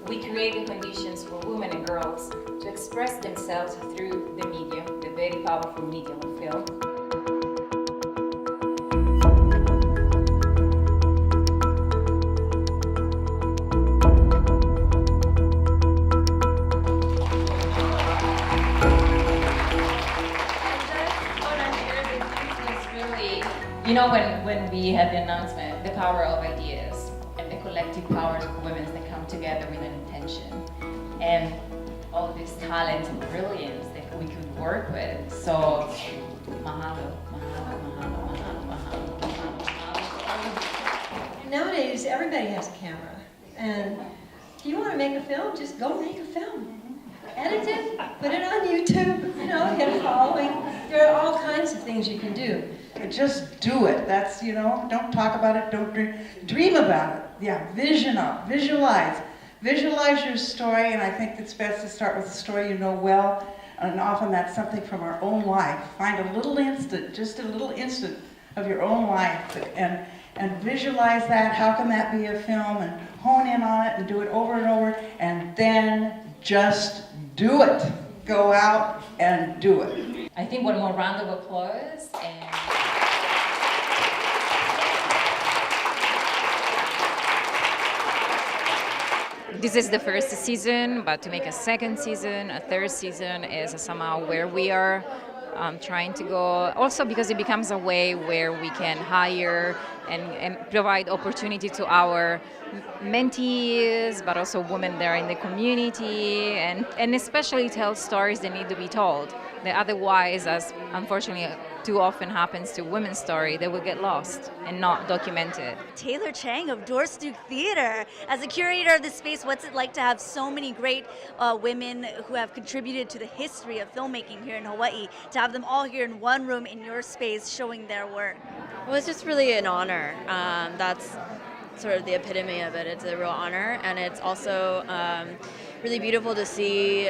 we create the conditions for women and girls to express themselves through the medium, the very powerful medium of film. You know, when we had the announcement, the power of ideas and the collective power of women that come together with an intention and all this talent and brilliance that we could work with. So, mahalo, mahalo, mahalo, mahalo, mahalo, mahalo. Nowadays, everybody has a camera. And if you want to make a film, just go make a film. Edit it, put it on YouTube, you know, get a following. There are all kinds of things you can do. Just do it. That's, you know, don't talk about it, don't dream. Dream about it. Yeah, vision up, visualize. Visualize your story, and I think it's best to start with a story you know well, and often that's something from our own life. Find a little instant, just a little instant of your own life, and visualize that. How can that be a film? And hone in on it and do it over and over, and then just do it. Go out and do it. I think one more round of applause. This is the first season, but to make a second season, a third season is somehow where we are trying to go. Also because it becomes a way where we can hire and provide opportunity to our mentees, but also women that are in the community, and especially tell stories that need to be told. That otherwise, as unfortunately too often happens to women's story, they will get lost and not documented. Taylor Chang of Dorstook Theater. As a curator of this space, what's it like to have so many great women who have contributed to the history of filmmaking here in Hawaii, to have them all here in one room in your space showing their work? Well, it's just really an honor. That's sort of the epitome of it. It's a real honor, and it's also really beautiful to see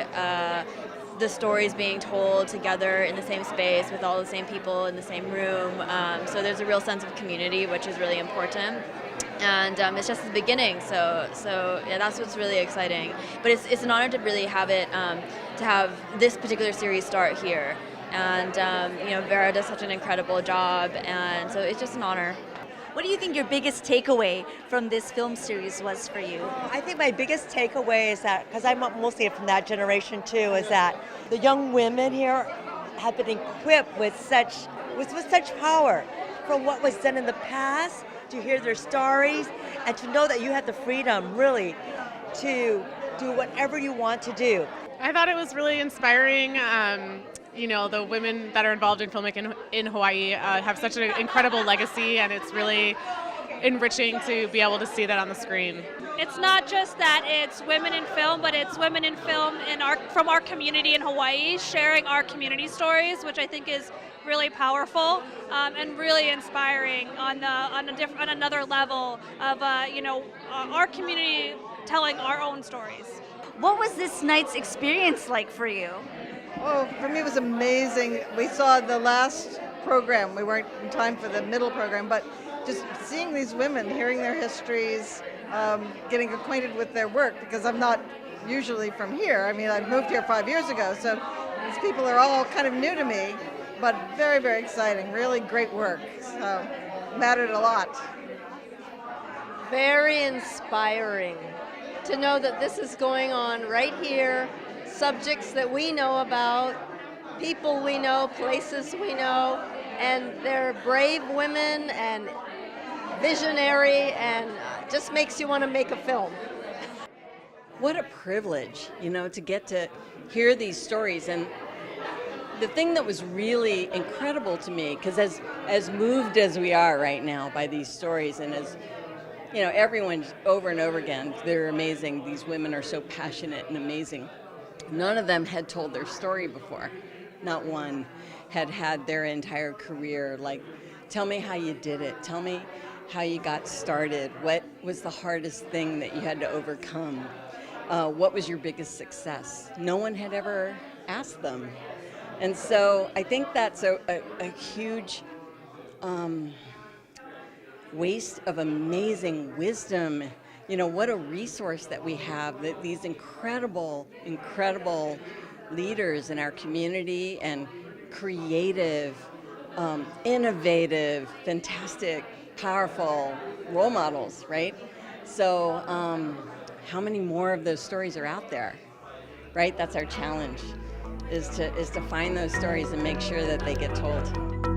the stories being told together in the same space with all the same people in the same room. So there's a real sense of community, which is really important. And it's just the beginning, so yeah, that's what's really exciting. But it's an honor to really have it, to have this particular series start here. And you know, Vera does such an incredible job, and so it's just an honor. What do you think your biggest takeaway from this film series was for you? I think my biggest takeaway is that, because I'm mostly from that generation too, is that the young women here have been equipped with such power from what was done in the past, to hear their stories, and to know that you have the freedom really to do whatever you want to do. I thought it was really inspiring. You know, the women that are involved in filmmaking in Hawaii have such an incredible legacy, and it's really enriching to be able to see that on the screen. It's not just that it's women in film, but it's women in film from our community in Hawaii, sharing our community stories, which I think is really powerful and really inspiring on another level of our community telling our own stories. What was this night's experience like for you? Oh, for me it was amazing. We saw the last program. We weren't in time for the middle program, but just seeing these women, hearing their histories, getting acquainted with their work, because I'm not usually from here. I mean, I moved here 5 years ago, so these people are all kind of new to me, but very, very exciting. Really great work. So, mattered a lot. Very inspiring to know that this is going on right here. Subjects that we know about, people we know, places we know, and they're brave women and visionary, and just makes you want to make a film. What a privilege, you know, to get to hear these stories. And the thing that was really incredible to me, because as moved as we are right now by these stories, and as you know, everyone over and over again, they're amazing. These women are so passionate and amazing. None of them had told their story before. Not one had had their entire career. Like, tell me how you did it. Tell me how you got started. What was the hardest thing that you had to overcome? What was your biggest success? No one had ever asked them. And so I think that's a huge waste of amazing wisdom what a resource that we have, that these incredible, incredible leaders in our community and creative, innovative, fantastic, powerful role models, right? So how many more of those stories are out there, right? That's our challenge, is to find those stories and make sure that they get told.